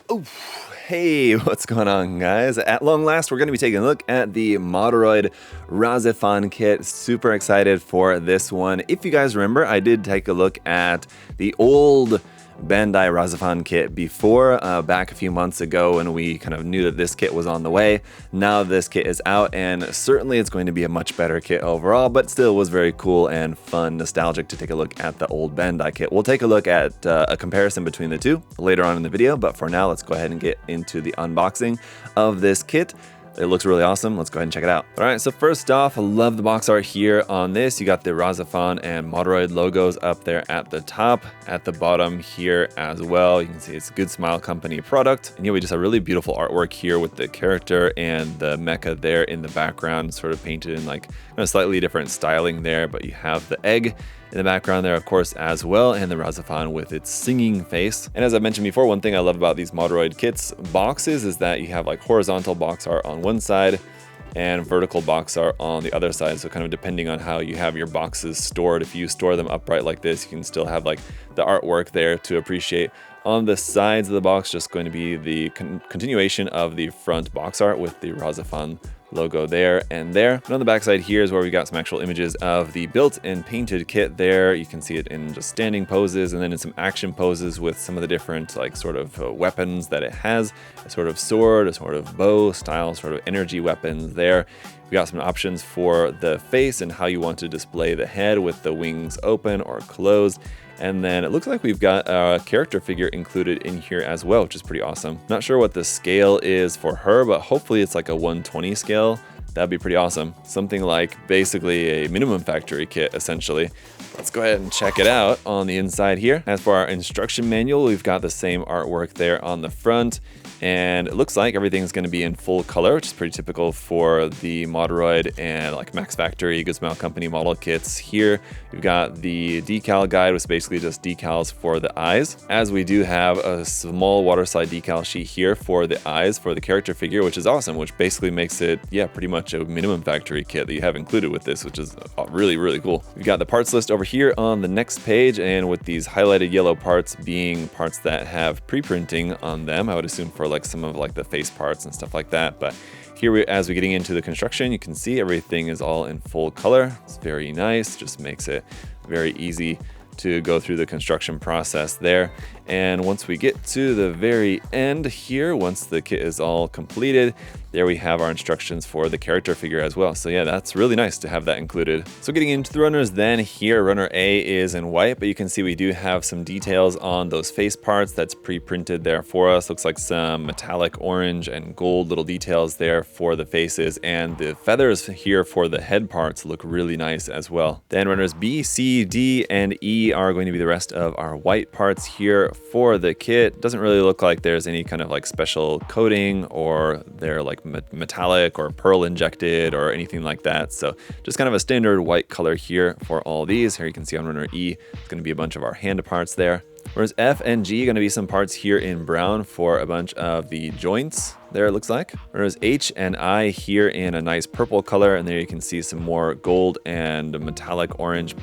Oh, hey, what's going on, guys? At long last, we're going to be taking a look at the Moderoid Rahxephon kit. Super excited for this one. If you guys remember, I did take a look at the old Bandai Rahxephon kit before, back a few months ago, when we kind of knew that this kit was on the way. Now this kit is out, and certainly it's going to be a much better kit overall, but still was very cool and fun, nostalgic to take a look at the old Bandai kit. We'll take a look at a comparison between the two later on in the video, but for now, let's go ahead and get into the unboxing of this kit. It looks really awesome. Let's go ahead and check it out. All right, so first off, I love the box art here on this. You got the Rahxephon and Moderoid logos up there at the top, at the bottom here as well. You can see it's a Good Smile Company product. And yeah, we just have really beautiful artwork here with the character and the mecha there in the background, sort of painted in like kind of slightly different styling there, but you have the egg in the background there, of course, as well, and the Rahxephon with its singing face. And as I mentioned before, one thing I love about these Moderoid kits boxes is that you have like horizontal box art on one side and vertical box art on the other side. So kind of depending on how you have your boxes stored, if you store them upright like this, you can still have like the artwork there to appreciate. On the sides of the box, just going to be the continuation of the front box art with the Rahxephon logo there and there. And on the back side here is where we got some actual images of the built and painted kit there. You can see it in just standing poses and then in some action poses with some of the different like sort of weapons that it has. A sort of sword, a sort of bow style, sort of energy weapons there. We got some options for the face and how you want to display the head with the wings open or closed. And then it looks like we've got a character figure included in here as well, which is pretty awesome. Not sure what the scale is for her, but hopefully it's like a 120 scale. That'd be pretty awesome. Something like basically a minimum factory kit, essentially. Let's go ahead and check it out on the inside here. As for our instruction manual, we've got the same artwork there on the front. And it looks like everything's going to be in full color, which is pretty typical for the Moderoid and like Max Factory, Good Smile Company model kits. Here, we've got the decal guide, which is basically just decals for the eyes. As we do have a small waterslide decal sheet here for the eyes for the character figure, which is awesome, which basically makes it, yeah, pretty much a minimum factory kit that you have included with this, which is really, really cool. We've got the parts list over here on the next page, and with these highlighted yellow parts being parts that have pre-printing on them, I would assume for like some of like the face parts and stuff like that. But here, as we're getting into the construction, you can see everything is all in full color. It's very nice, just makes it very easy to go through the construction process there. And once we get to the very end here, once the kit is all completed, there we have our instructions for the character figure as well. So yeah, that's really nice to have that included. So getting into the runners then, here runner A is in white, but you can see we do have some details on those face parts that's pre-printed there for us. Looks like some metallic orange and gold little details there for the faces, and the feathers here for the head parts look really nice as well. Then runners B, C, D, and E are going to be the rest of our white parts here for the kit. Doesn't really look like there's any kind of like special coating or they're like metallic or pearl injected or anything like that. So just kind of a standard white color here for all these. Here you can see on runner E, it's going to be a bunch of our hand parts there. Whereas F and G are going to be some parts here in brown for a bunch of the joints. There it looks like. Whereas H and I here in a nice purple color, and there you can see some more gold and metallic orange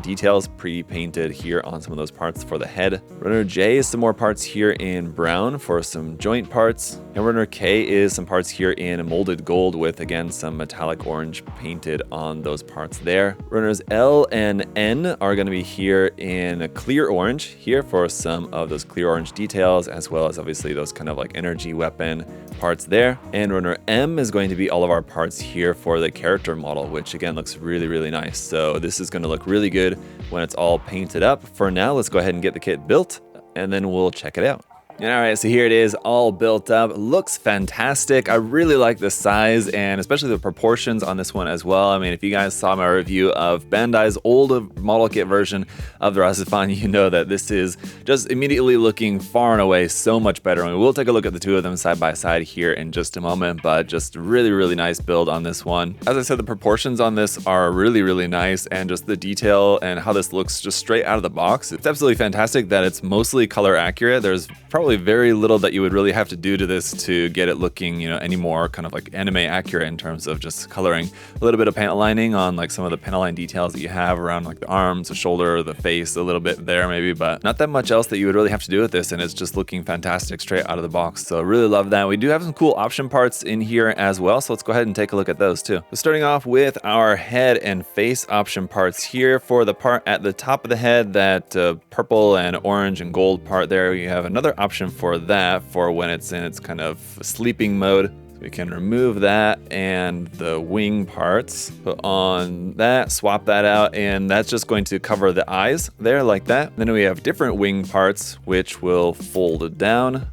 details pre-painted here on some of those parts for the head. Runner J is some more parts here in brown for some joint parts. And runner K is some parts here in molded gold with, again, some metallic orange painted on those parts there. Runners L and N are going to be here in a clear orange here for some of those clear orange details, as well as obviously those kind of like energy weapon parts there. And runner M is going to be all of our parts here for the character model, which again looks really, really nice. So this is going to look really good when it's all painted up. For now, let's go ahead and get the kit built, and then we'll check it out. All right, so here it is all built up. Looks fantastic. I really like the size and especially the proportions on this one as well. I mean, if you guys saw my review of Bandai's old model kit version of the Rahxephon, you know that this is just immediately looking far and away so much better. I mean, we'll take a look at the two of them side by side here in just a moment, but just really, really nice build on this one. As I said, the proportions on this are really, really nice, and just the detail and how this looks just straight out of the box. It's absolutely fantastic that it's mostly color accurate. There's probably probably very little that you would really have to do to this to get it looking, you know, any more kind of like anime accurate in terms of just coloring a little bit of paint lining on like some of the paint line details that you have around like the arms, the shoulder, the face, a little bit there maybe, but not that much else that you would really have to do with this, and it's just looking fantastic straight out of the box. So really love that. We do have some cool option parts in here as well, so let's go ahead and take a look at those too. So starting off with our head and face option parts here. For the part at the top of the head, that purple and orange and gold part there, you have another option for that for when it's in its kind of sleeping mode. So we can remove that and the wing parts, put on that, swap that out, and that's just going to cover the eyes there like that. Then we have different wing parts which will fold down,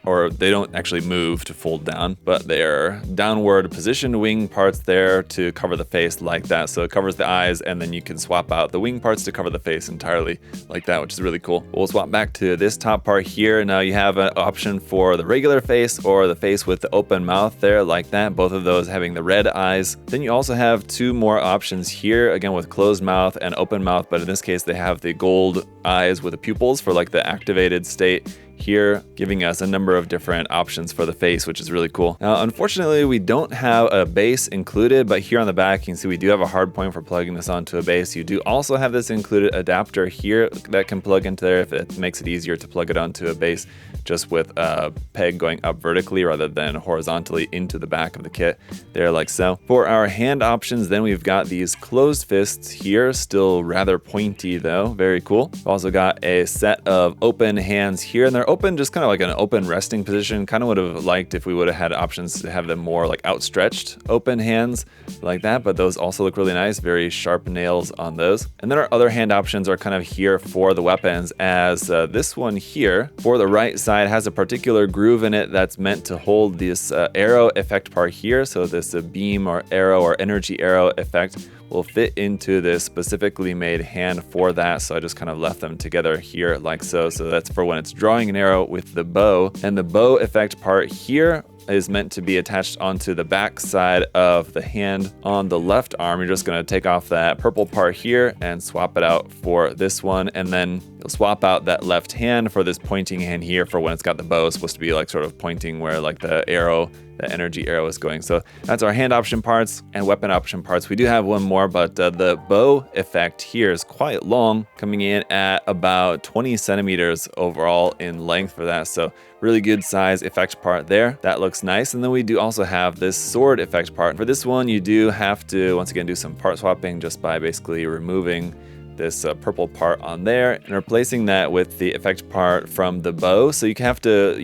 or they don't actually move to fold down, but they're downward positioned wing parts there to cover the face like that. So it covers the eyes, and then you can swap out the wing parts to cover the face entirely like that, which is really cool. We'll swap back to this top part here. Now you have an option for the regular face or the face with the open mouth there like that, both of those having the red eyes. Then you also have two more options here, again with closed mouth and open mouth, but in this case they have the gold eyes with the pupils for like the activated state here, giving us a number of different options for the face, which is really cool. Now, unfortunately, we don't have a base included, but here on the back, you can see we do have a hard point for plugging this onto a base. You do also have this included adapter here that can plug into there if it makes it easier to plug it onto a base just with a peg going up vertically rather than horizontally into the back of the kit there like so. For our hand options, then we've got these closed fists here, still rather pointy though, very cool. We've also got a set of open hands here, and they're open, just kind of like an open resting position. Kind of would have liked if we would have had options to have them more like outstretched open hands like that, but those also look really nice, very sharp nails on those. And then our other hand options are kind of here for the weapons, as this one here for the right side has a particular groove in it that's meant to hold this arrow effect part here. So this beam or arrow or energy arrow effect will fit into this specifically made hand for that. So I just kind of left them together here like so. So that's for when it's drawing an arrow with the bow. And the bow effect part here is meant to be attached onto the back side of the hand on the left arm. You're just going to take off that purple part here and swap it out for this one, and then you'll swap out that left hand for this pointing hand here for when it's got the bow. It's supposed to be like sort of pointing where like the arrow, the energy arrow is going. So that's our hand option parts and weapon option parts. We do have one more, but the bow effect here is quite long, coming in at about 20 centimeters overall in length for that. So really good size effect part there. That looks nice. And then we do also have this sword effect part. For this one, you do have to, once again, do some part swapping just by basically removing this purple part on there and replacing that with the effect part from the bow. So you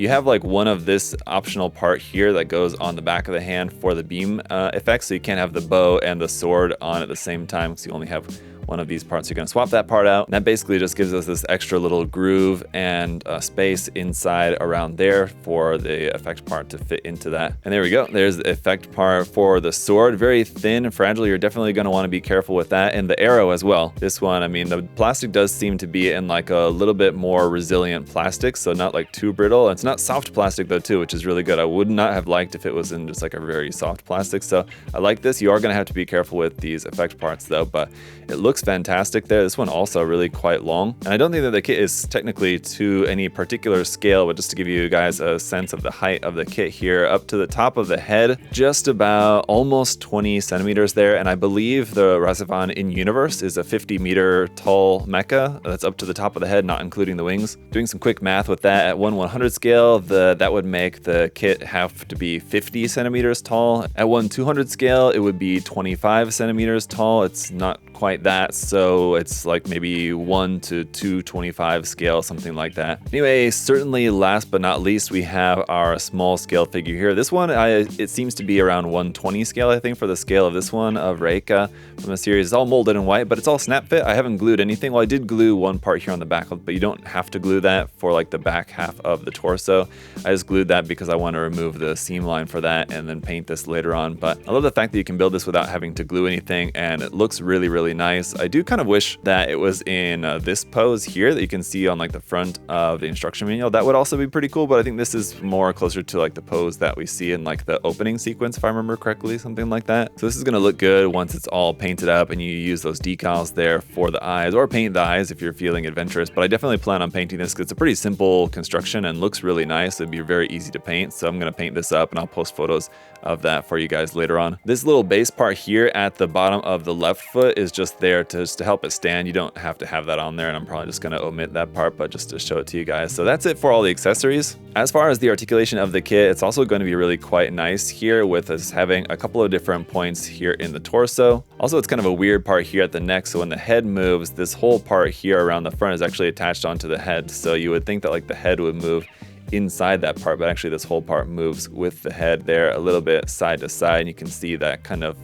have like one of this optional part here that goes on the back of the hand for the beam effect. So you can't have the bow and the sword on at the same time because you only have one of these parts. You're going to swap that part out. And that basically just gives us this extra little groove and space inside around there for the effect part to fit into that. And there we go. There's the effect part for the sword. Very thin and fragile. You're definitely going to want to be careful with that. And the arrow as well. This one, I mean, the plastic does seem to be in like a little bit more resilient plastic, so not like too brittle. It's not soft plastic though too, which is really good. I would not have liked if it was in just like a very soft plastic. So I like this. You are going to have to be careful with these effect parts though, but it looks fantastic there. This one also really quite long. And I don't think that the kit is technically to any particular scale, but just to give you guys a sense of the height of the kit here, up to the top of the head, just about almost 20 centimeters there. And I believe the Rahxephon in universe is a 50-meter tall mecha. That's up to the top of the head, not including the wings. Doing some quick math with that, at 1/100 scale, that would make the kit have to be 50 centimeters tall. At 1/200 scale, it would be 25 centimeters tall. It's not quite that, so it's like maybe 1 to 225 scale, something like that. Anyway, certainly last but not least, we have our small scale figure here. This one, it seems to be around 120 scale, I think, for the scale of this one, of Reika from the series. It's all molded in white, but it's all snap fit. I haven't glued anything. Well, I did glue one part here on the back, but you don't have to glue that for like the back half of the torso. I just glued that because I want to remove the seam line for that and then paint this later on. But I love the fact that you can build this without having to glue anything, and it looks really, really nice. I do kind of wish that it was in this pose here that you can see on like the front of the instruction manual. That would also be pretty cool, but I think this is more closer to like the pose that we see in like the opening sequence, if I remember correctly, something like that. So this is going to look good once it's all painted up and you use those decals there for the eyes, or paint the eyes if you're feeling adventurous. But I definitely plan on painting this because it's a pretty simple construction and looks really nice. It'd be very easy to paint. So I'm going to paint this up and I'll post photos of that for you guys later on. This little base part here at the bottom of the left foot is just there to help it stand. You don't have to have that on there, and I'm probably just going to omit that part, but just to show it to you guys. So that's it for all the accessories. As far as the articulation of the kit, it's also going to be really quite nice here with us having a couple of different points here in the torso. Also, it's kind of a weird part here at the neck. So when the head moves, this whole part here around the front is actually attached onto the head. So you would think that like the head would move inside that part, but actually this whole part moves with the head there a little bit side to side, and you can see that kind of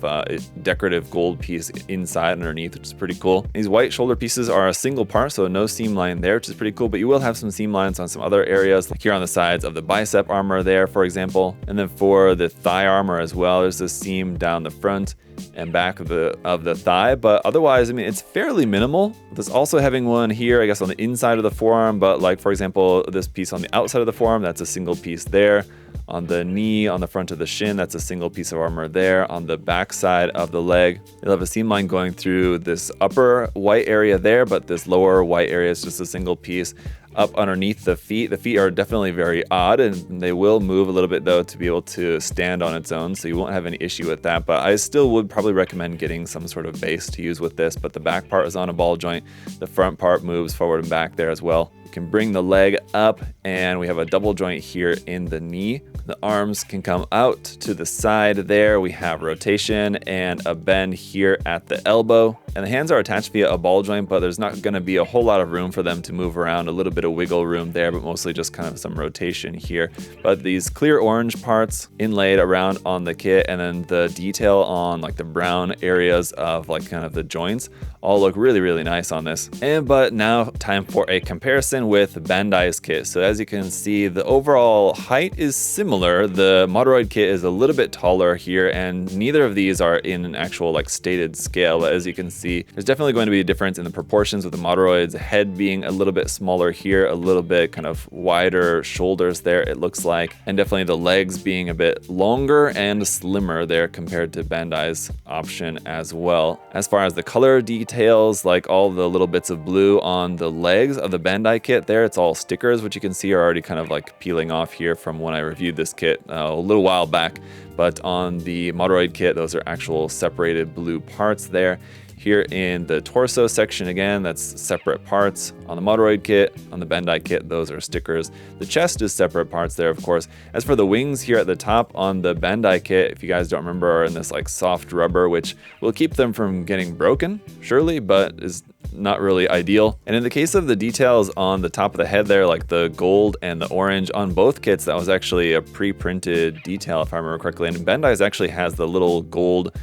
decorative gold piece inside underneath, which is pretty cool. These white shoulder pieces are a single part, so no seam line there, which is pretty cool, but you will have some seam lines on some other areas, like here on the sides of the bicep armor there, for example. And then for the thigh armor as well, there's a seam down the front and back of the thigh, but otherwise, I mean, it's fairly minimal. There's also having one here, I guess, on the inside of the forearm, but like, for example, this piece on the outside of the forearm, that's a single piece there. On the knee, on the front of the shin, that's a single piece of armor there. On the back side of the leg, you'll have a seam line going through this upper white area there, but this lower white area is just a single piece. Up underneath the feet are definitely very odd, and they will move a little bit though to be able to stand on its own, so you won't have any issue with that. But I still would probably recommend getting some sort of base to use with this. But the back part is on a ball joint, the front part moves forward and back there as well. You can bring the leg up, and we have a double joint here in the knee. The arms can come out to the side there. We have rotation and a bend here at the elbow. And the hands are attached via a ball joint, but there's not going to be a whole lot of room for them to move around. A little bit of wiggle room there, but mostly just kind of some rotation here. But these clear orange parts inlaid around on the kit, and then the detail on like the brown areas of like kind of the joints all look really, really nice on this. But now time for a comparison with Bandai's kit. So as you can see, the overall height is similar. The Moderoid kit is a little bit taller here, and neither of these are in an actual like stated scale. But as you can see, there's definitely going to be a difference in the proportions with the Moderoid's head being a little bit smaller here, a little bit kind of wider shoulders there, it looks like, and definitely the legs being a bit longer and slimmer there compared to Bandai's option as well. As far as the color details, like all the little bits of blue on the legs of the Bandai kit there, it's all stickers, which you can see are already kind of like peeling off here from when I reviewed this kit a little while back. But on the Moderoid kit, those are actual separated blue parts there. Here in the torso section, again, that's separate parts on the Moderoid kit. On the Bandai kit, those are stickers. The chest is separate parts there, of course. As for the wings here at the top on the Bandai kit, if you guys don't remember, are in this like soft rubber, which will keep them from getting broken, surely, but is not really ideal. And in the case of the details on the top of the head there, like the gold and the orange on both kits, that was actually a pre-printed detail, if I remember correctly. And Bandai's actually has the little gold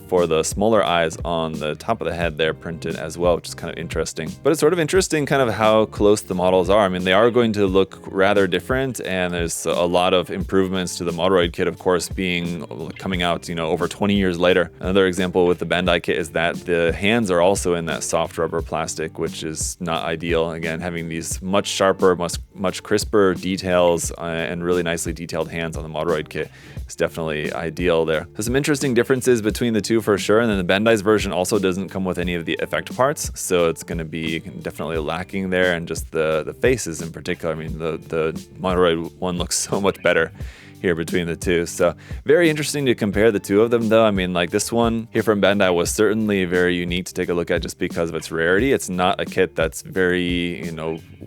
for the smaller eyes on the top of the head there printed as well, which is kind of interesting. But it's sort of interesting kind of how close the models are. I mean, they are going to look rather different, and there's a lot of improvements to the Moderoid kit, of course, coming out, over 20 years later. Another example with the Bandai kit is that the hands are also in that soft rubber plastic, which is not ideal. Again, having these much sharper, much crisper details and really nicely detailed hands on the Moderoid kit is definitely ideal there. So some interesting differences between the two for sure. And then the Bandai's version also doesn't come with any of the effect parts, so it's going to be definitely lacking there, and just the faces in particular. I mean, the Moderoid one looks so much better here between the two. So very interesting to compare the two of them though. I mean, like this one here from Bandai was certainly very unique to take a look at just because of its rarity. It's not a kit that's very,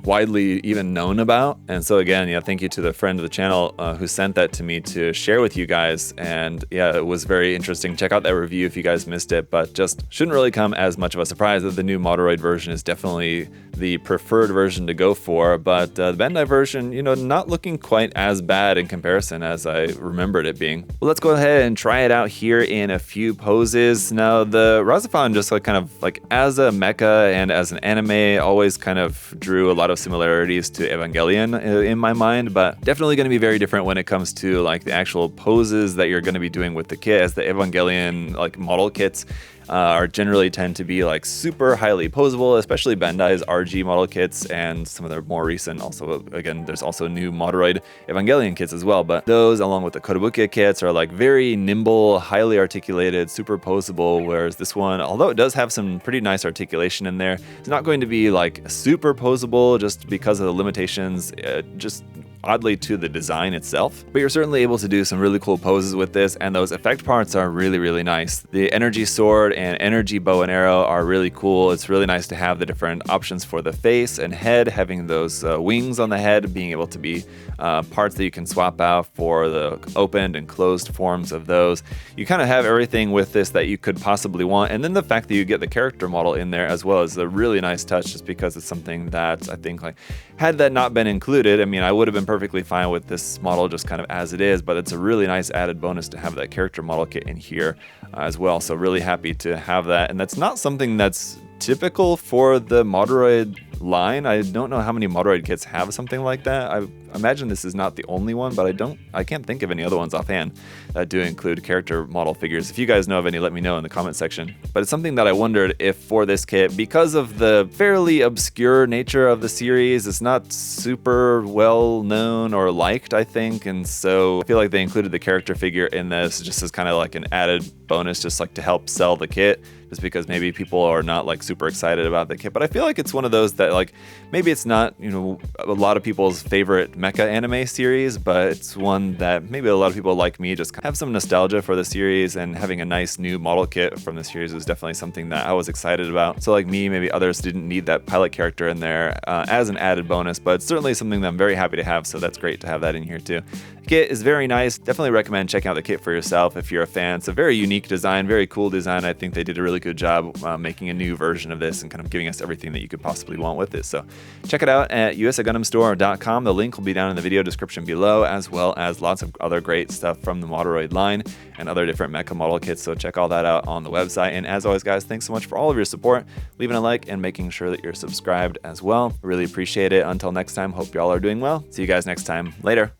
widely even known about. And so again, thank you to the friend of the channel who sent that to me to share with you guys. And yeah, it was very interesting. Check out that review if you guys missed it, but just shouldn't really come as much of a surprise that the new Moderoid version is definitely the preferred version to go for. But the Bandai version, not looking quite as bad in comparison as I remembered it being. Well, let's go ahead and try it out here in a few poses. Now, the Rahxephon just kind of as a mecha and as an anime always kind of drew a lot of similarities to Evangelion in my mind, but definitely going to be very different when it comes to the actual poses that you're going to be doing with the kit, as the Evangelion model kits are generally tend to be like super highly posable, especially Bandai's RG model kits and some of their more recent. Also, again, there's also new Moderoid Evangelion kits as well, but those along with the Kotobukiya kits are like very nimble, highly articulated, super posable, whereas this one, although it does have some pretty nice articulation in there, it's not going to be like super posable just because of the limitations, just oddly to the design itself. But you're certainly able to do some really cool poses with this, and those effect parts are really, really nice. The energy sword and energy bow and arrow are really cool. It's really nice to have the different options for the face and head, having those wings on the head, being able to be parts that you can swap out for the opened and closed forms of those. You kind of have everything with this that you could possibly want, and then the fact that you get the character model in there as well is a really nice touch, just because it's something that I think, like, had that not been included, I mean, I would have been perfectly fine with this model just kind of as it is, but it's a really nice added bonus to have that character model kit in here as well. So really happy to have that, and that's not something that's typical for the Moderoid line. I don't know how many Moderoid kits have something like that. I imagine this is not the only one, but I can't think of any other ones offhand that do include character model figures. If you guys know of any, let me know in the comment section. But it's something that I wondered if for this kit, because of the fairly obscure nature of the series, it's not super well known or liked, I think, and so I feel like they included the character figure in this just as kind of like an added bonus, just like to help sell the kit, just because maybe people are not like super excited about the kit. But I feel like it's one of those that, like, maybe it's not, you know, a lot of people's favorite mecha anime series, but it's one that maybe a lot of people like me just have some nostalgia for the series, and having a nice new model kit from the series was definitely something that I was excited about. So like me, maybe others didn't need that pilot character in there as an added bonus, but it's certainly something that I'm very happy to have, so that's great to have that in here too. The kit is very nice. Definitely recommend checking out the kit for yourself if you're a fan. It's a very unique design, very cool design. I think they did a really good job making a new version of this and kind of giving us everything that you could possibly want with it. So check it out at usagundamstore.com. The link will be down in the video description below, as well as lots of other great stuff from the Moderoid line and other different mecha model kits. So check all that out on the website. And as always, guys, thanks so much for all of your support, leaving a like and making sure that you're subscribed as well. Really appreciate it. Until next time, hope y'all are doing well. See you guys next time. Later.